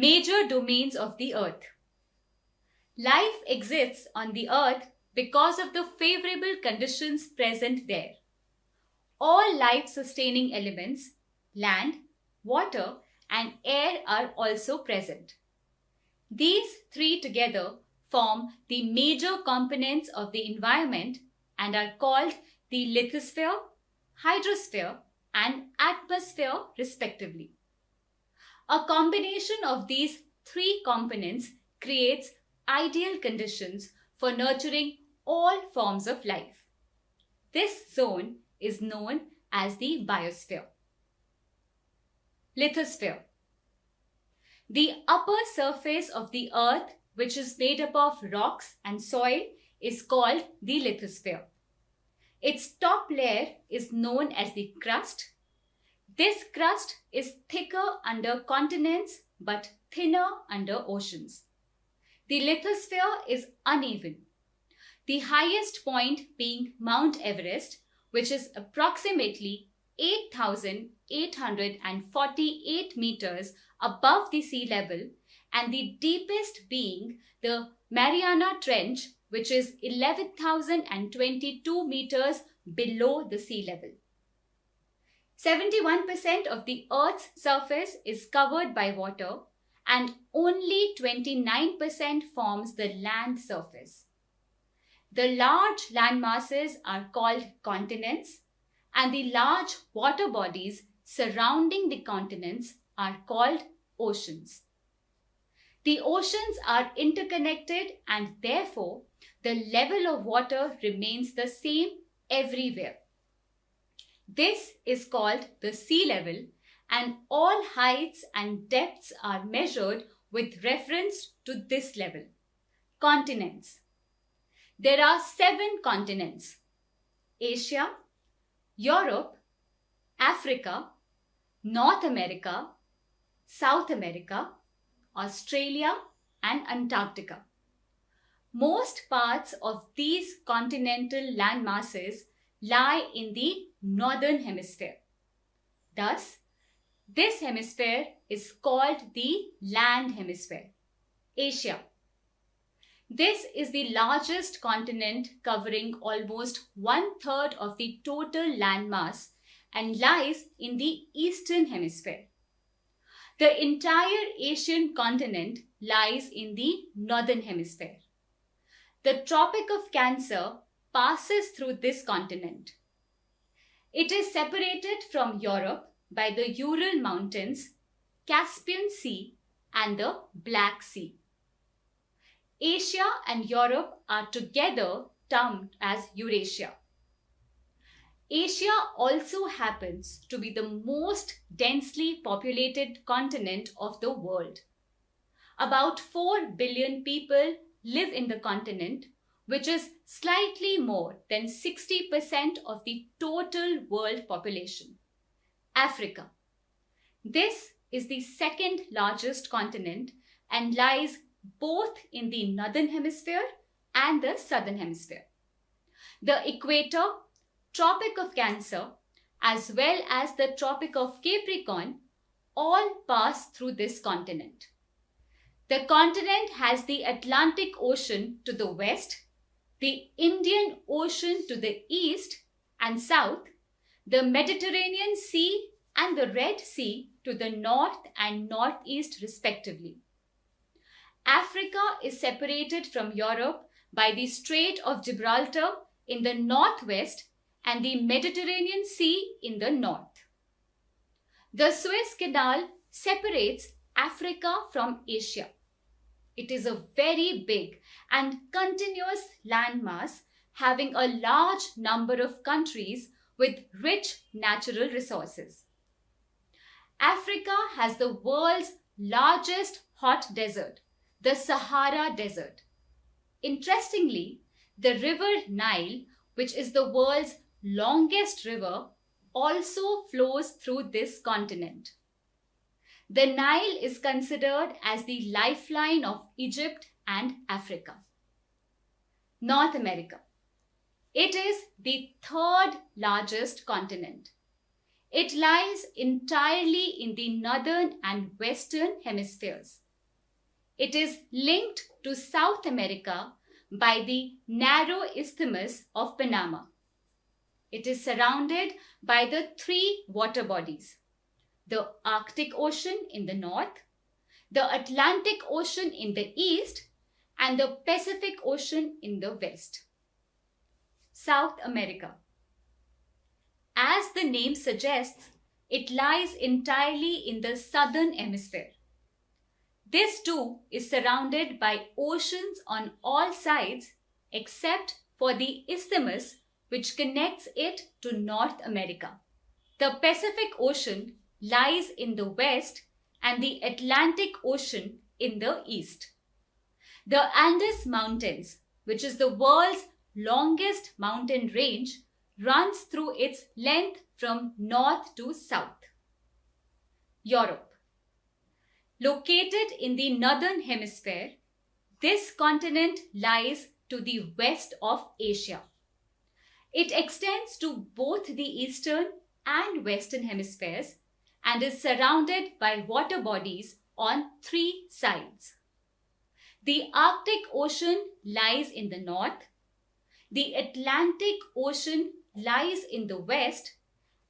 Major domains of the Earth. Life exists on the Earth because of the favorable conditions present there. All life-sustaining elements, land, water, and air are also present. These three together form the major components of the environment and are called the lithosphere, hydrosphere, and atmosphere respectively. A combination of these three components creates ideal conditions for nurturing all forms of life. This zone is known as the biosphere. Lithosphere. The upper surface of the Earth, which is made up of rocks and soil, is called the lithosphere. Its top layer is known as the crust. This crust is thicker under continents but thinner under oceans. The lithosphere is uneven, the highest point being Mount Everest, which is approximately 8,848 meters above the sea level, and the deepest being the Mariana Trench, which is 11,022 meters below the sea level. 71% of the Earth's surface is covered by water and only 29% forms the land surface. The large land masses are called continents, and the large water bodies surrounding the continents are called oceans. The oceans are interconnected and therefore the level of water remains the same everywhere. This is called the sea level, and all heights and depths are measured with reference to this level. Continents. There are 7 continents: Asia, Europe, Africa, North America, South America, Australia, and Antarctica. Most parts of these continental land masses lie in the northern hemisphere. Thus, this hemisphere is called the land hemisphere. Asia. This is the largest continent, covering almost 1/3 of the total land mass and lies in the eastern hemisphere. The entire Asian continent lies in the northern hemisphere. The Tropic of Cancer passes through this continent. It is separated from Europe by the Ural Mountains, Caspian Sea, and the Black Sea. Asia and Europe are together termed as Eurasia. Asia also happens to be the most densely populated continent of the world. About 4 billion people live in the continent, which is slightly more than 60% of the total world population. Africa. This is the second largest continent and lies both in the northern hemisphere and the southern hemisphere. The equator, Tropic of Cancer, as well as the Tropic of Capricorn all pass through this continent. The continent has the Atlantic Ocean to the west, the Indian Ocean to the east and south, the Mediterranean Sea and the Red Sea to the north and northeast respectively. Africa is separated from Europe by the Strait of Gibraltar in the northwest and the Mediterranean Sea in the north. The Suez Canal separates Africa from Asia. It is a very big and continuous landmass having a large number of countries with rich natural resources. Africa has the world's largest hot desert, the Sahara Desert. Interestingly, the river Nile, which is the world's longest river, also flows through this continent. The Nile is considered as the lifeline of Egypt and Africa. North America. It is the 3rd largest continent. It lies entirely in the northern and western hemispheres. It is linked to South America by the narrow isthmus of Panama. It is surrounded by the three water bodies: the Arctic Ocean in the north, the Atlantic Ocean in the east, and the Pacific Ocean in the west. South America. As the name suggests, it lies entirely in the southern hemisphere. This too is surrounded by oceans on all sides except for the isthmus which connects it to North America. The Pacific Ocean lies in the west and the Atlantic Ocean in the east. The Andes Mountains, which is the world's longest mountain range, runs through its length from north to south. Europe. Located in the northern hemisphere, this continent lies to the west of Asia. It extends to both the eastern and western hemispheres and is surrounded by water bodies on three sides. The Arctic Ocean lies in the north, the Atlantic Ocean lies in the west,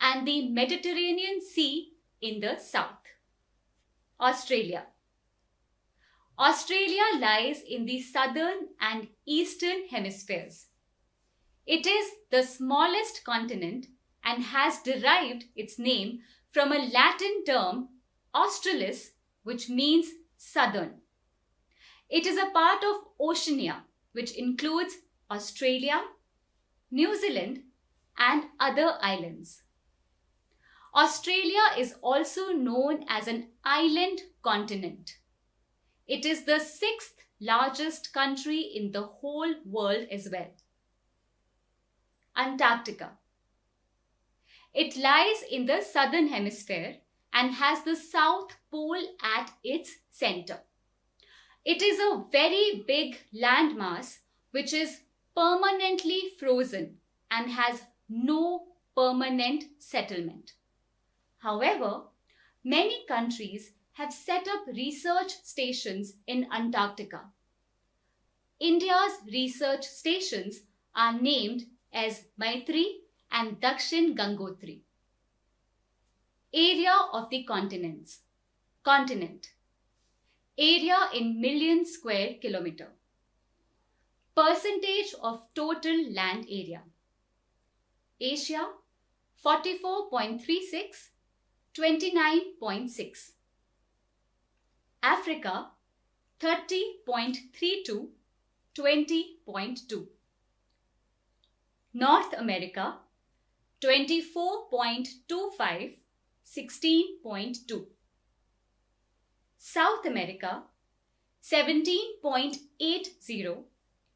and the Mediterranean Sea in the south. Australia. Australia lies in the southern and eastern hemispheres. It is the smallest continent and has derived its name from a Latin term, australis, which means southern. It is a part of Oceania, which includes Australia, New Zealand, and other islands. Australia is also known as an island continent. It is the sixth largest country in the whole world as well. Antarctica. It lies in the southern hemisphere and has the South Pole at its center. It is a very big landmass which is permanently frozen and has no permanent settlement. However, many countries have set up research stations in Antarctica. India's research stations are named as Maitri and Dakshin Gangotri. Area of the continents. Continent. Area in million square kilometer. Percentage of total land area. Asia 44.36, 29.6. Africa 30.32, 20.2. North America 24.25, 16.2. South America 17.80,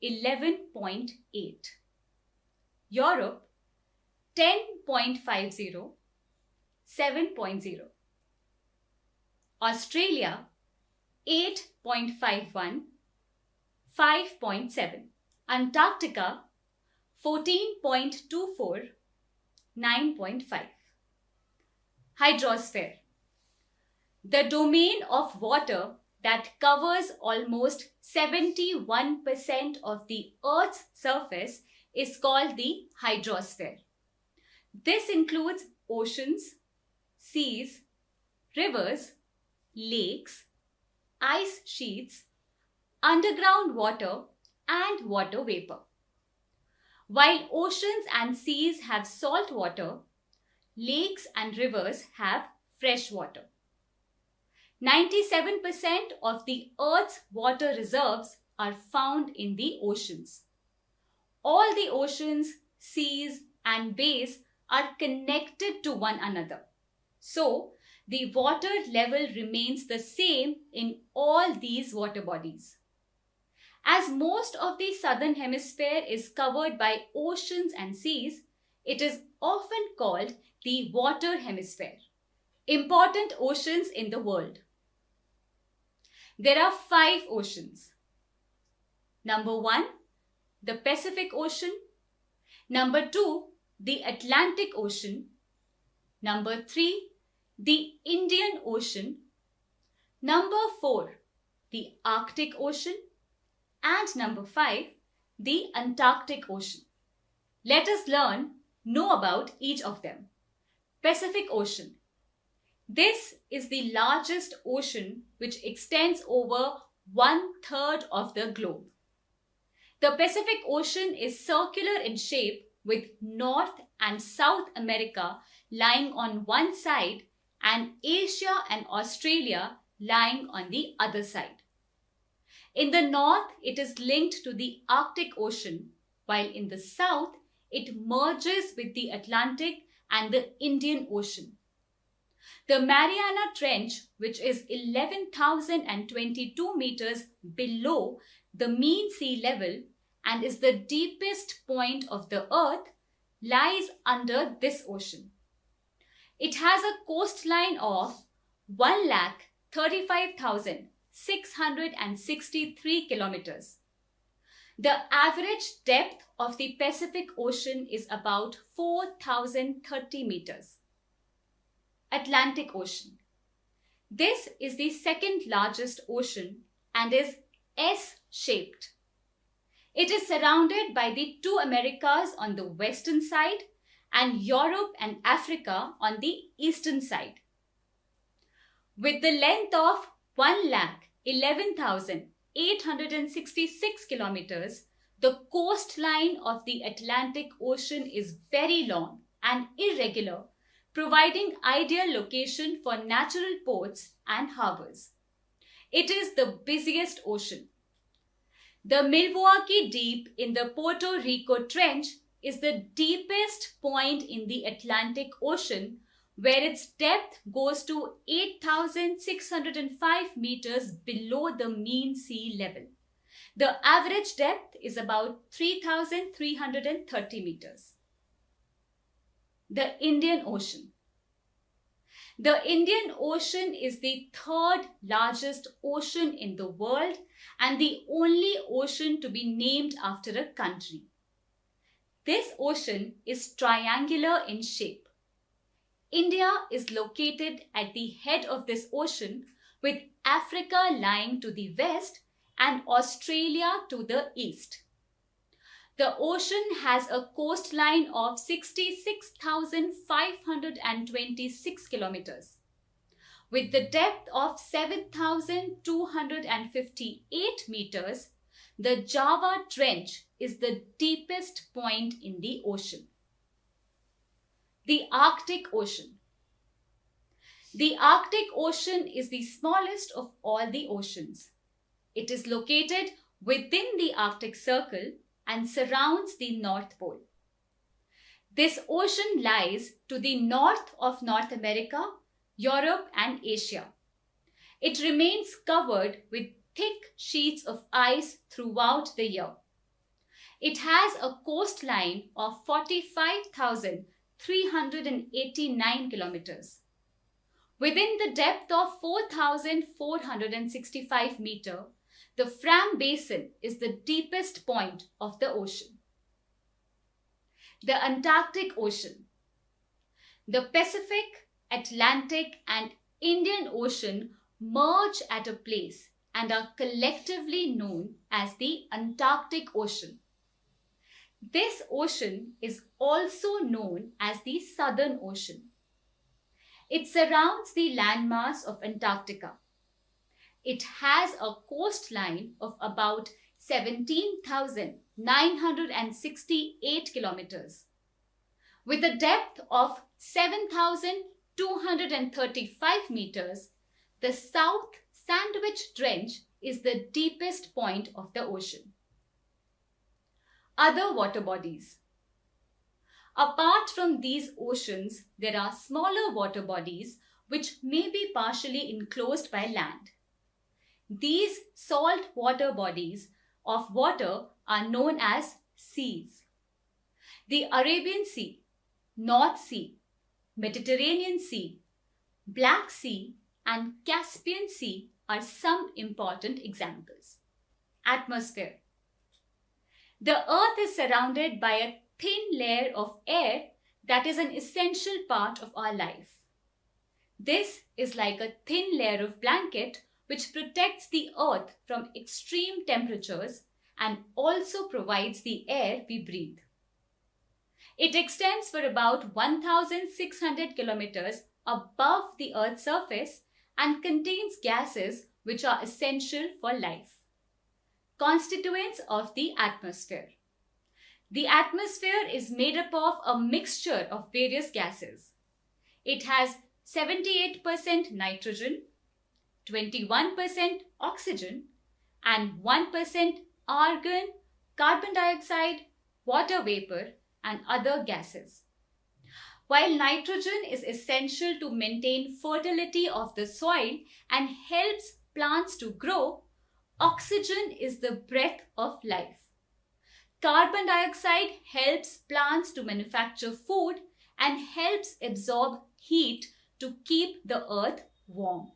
11.8. Europe 10.50, 7.0. Australia 8.51, 5.7. Antarctica 14.24, 9.5. Hydrosphere. The domain of water that covers almost 71% of the Earth's surface is called the hydrosphere. This includes oceans, seas, rivers, lakes, ice sheets, underground water, and water vapor. While oceans and seas have salt water, lakes and rivers have fresh water. 97% of the Earth's water reserves are found in the oceans. All the oceans, seas, and bays are connected to one another. So, the water level remains the same in all these water bodies. As most of the southern hemisphere is covered by oceans and seas, it is often called the water hemisphere. Important oceans in the world. There are 5 oceans. Number 1, the Pacific Ocean. Number 2, the Atlantic Ocean. Number 3, the Indian Ocean. Number 4, the Arctic Ocean, and number 5, the Antarctic Ocean. Let us know about each of them. Pacific Ocean. This is the largest ocean which extends over 1/3 of the globe. The Pacific Ocean is circular in shape with North and South America lying on one side and Asia and Australia lying on the other side. In the north, it is linked to the Arctic Ocean, while in the south, it merges with the Atlantic and the Indian Ocean. The Mariana Trench, which is 11,022 meters below the mean sea level and is the deepest point of the earth, lies under this ocean. It has a coastline of 1,35,663 kilometers. The average depth of the Pacific Ocean is about 4,030 meters. Atlantic Ocean. This is the second largest ocean and is S-shaped. It is surrounded by the two Americas on the western side and Europe and Africa on the eastern side. With the length of 1,11,866 kilometers, the coastline of the Atlantic Ocean is very long and irregular, providing ideal location for natural ports and harbors. It is the busiest ocean. The Milwaukee Deep in the Puerto Rico Trench is the deepest point in the Atlantic Ocean, where its depth goes to 8,605 meters below the mean sea level. The average depth is about 3,330 meters. The Indian Ocean. The Indian Ocean is the third largest ocean in the world and the only ocean to be named after a country. This ocean is triangular in shape. India is located at the head of this ocean, with Africa lying to the west and Australia to the east. The ocean has a coastline of 66,526 kilometers. With the depth of 7,258 meters, the Java Trench is the deepest point in the ocean. The Arctic Ocean. The Arctic Ocean is the smallest of all the oceans. It is located within the Arctic Circle and surrounds the North Pole. This ocean lies to the north of North America, Europe, and Asia. It remains covered with thick sheets of ice throughout the year. It has a coastline of 45,389 kilometers. Within the depth of 4,465 meters, the Fram Basin is the deepest point of the ocean. The Antarctic Ocean. The Pacific, Atlantic, and Indian Ocean merge at a place and are collectively known as the Antarctic Ocean. This ocean is also known as the Southern Ocean. It surrounds the landmass of Antarctica. It has a coastline of about 17,968 kilometers. With a depth of 7,235 meters, the South Sandwich Trench is the deepest point of the ocean. Other water bodies. Apart from these oceans, there are smaller water bodies which may be partially enclosed by land. These salt water bodies of water are known as seas. The Arabian Sea, North Sea, Mediterranean Sea, Black Sea, and Caspian Sea are some important examples. Atmosphere. The Earth is surrounded by a thin layer of air that is an essential part of our life. This is like a thin layer of blanket which protects the earth from extreme temperatures and also provides the air we breathe. It extends for about 1,600 kilometers above the Earth's surface and contains gases which are essential for life. Constituents of the atmosphere. The atmosphere is made up of a mixture of various gases. It has 78% nitrogen, 21% oxygen, and 1% argon, carbon dioxide, water vapor, and other gases. While nitrogen is essential to maintain fertility of the soil and helps plants to grow, oxygen is the breath of life. Carbon dioxide helps plants to manufacture food and helps absorb heat to keep the earth warm.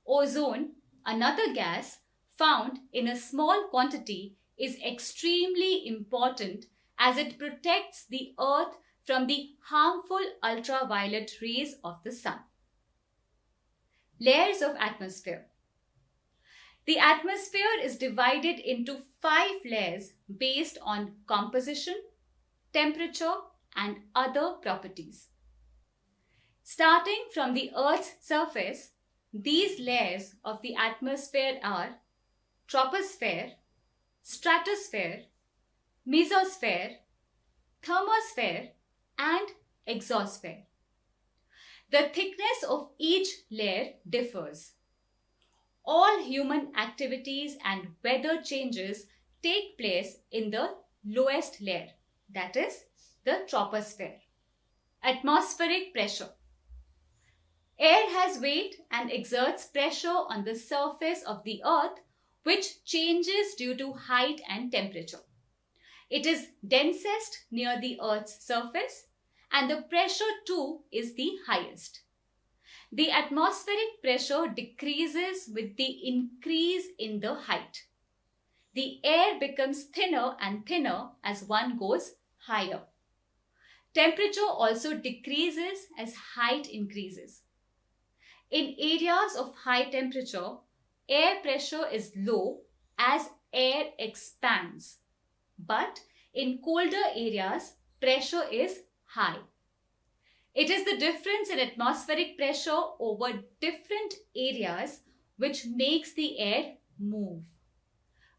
Ozone, another gas found in a small quantity, is extremely important as it protects the earth from the harmful ultraviolet rays of the sun. Layers of atmosphere. The atmosphere is divided into 5 layers based on composition, temperature, and other properties. Starting from the Earth's surface, these layers of the atmosphere are troposphere, stratosphere, mesosphere, thermosphere, and exosphere. The thickness of each layer differs. All human activities and weather changes take place in the lowest layer, that is, the troposphere. Atmospheric pressure. Air has weight and exerts pressure on the surface of the earth, which changes due to height and temperature. It is densest near the earth's surface, and the pressure too is the highest. The atmospheric pressure decreases with the increase in the height. The air becomes thinner and thinner as one goes higher. Temperature also decreases as height increases. In areas of high temperature, air pressure is low as air expands. But in colder areas, pressure is high. It is the difference in atmospheric pressure over different areas which makes the air move.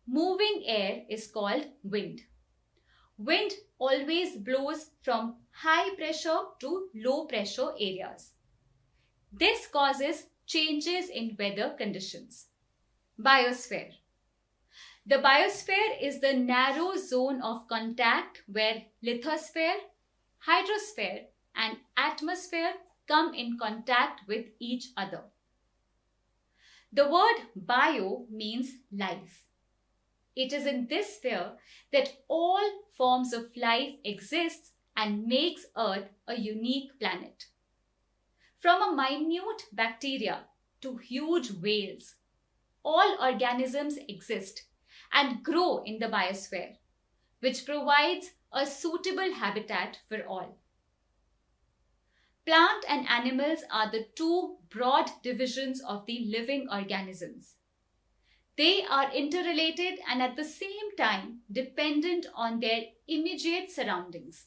Moving air is called wind. Wind always blows from high pressure to low pressure areas. This causes changes in weather conditions. Biosphere. The biosphere is the narrow zone of contact where lithosphere, hydrosphere, and atmosphere come in contact with each other. The word bio means life. It is in this sphere that all forms of life exist and makes Earth a unique planet. From a minute bacteria to huge whales, all organisms exist and grow in the biosphere, which provides a suitable habitat for all. Plant and animals are the two broad divisions of the living organisms. They are interrelated and at the same time dependent on their immediate surroundings.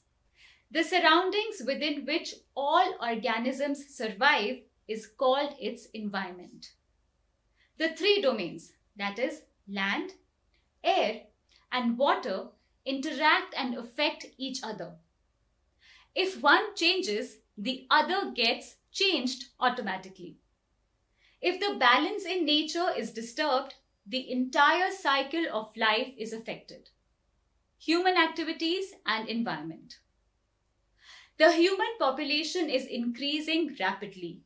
The surroundings within which all organisms survive is called its environment. The 3 domains, that is, land, air, and water, interact and affect each other. If one changes, the other gets changed automatically. If the balance in nature is disturbed, the entire cycle of life is affected. Human activities and environment. The human population is increasing rapidly.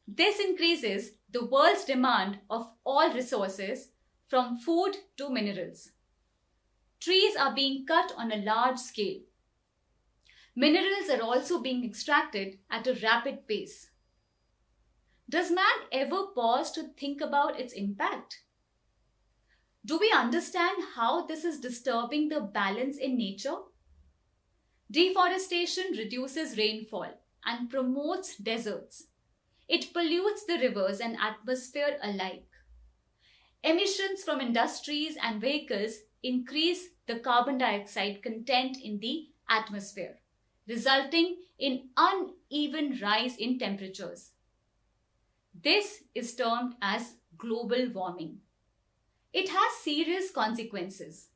This increases the world's demand of all resources, from food to minerals. Trees are being cut on a large scale. Minerals are also being extracted at a rapid pace. Does man ever pause to think about its impact? Do we understand how this is disturbing the balance in nature? Deforestation reduces rainfall and promotes deserts. It pollutes the rivers and atmosphere alike. Emissions from industries and vehicles increase the carbon dioxide content in the atmosphere, resulting in uneven rise in temperatures. This is termed as global warming. It has serious consequences.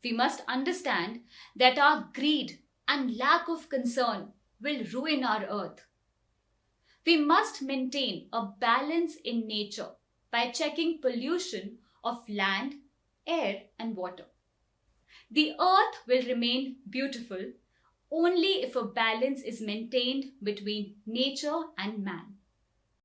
We must understand that our greed and lack of concern will ruin our earth. We must maintain a balance in nature by checking pollution of land, air, and water. The earth will remain beautiful only if a balance is maintained between nature and man.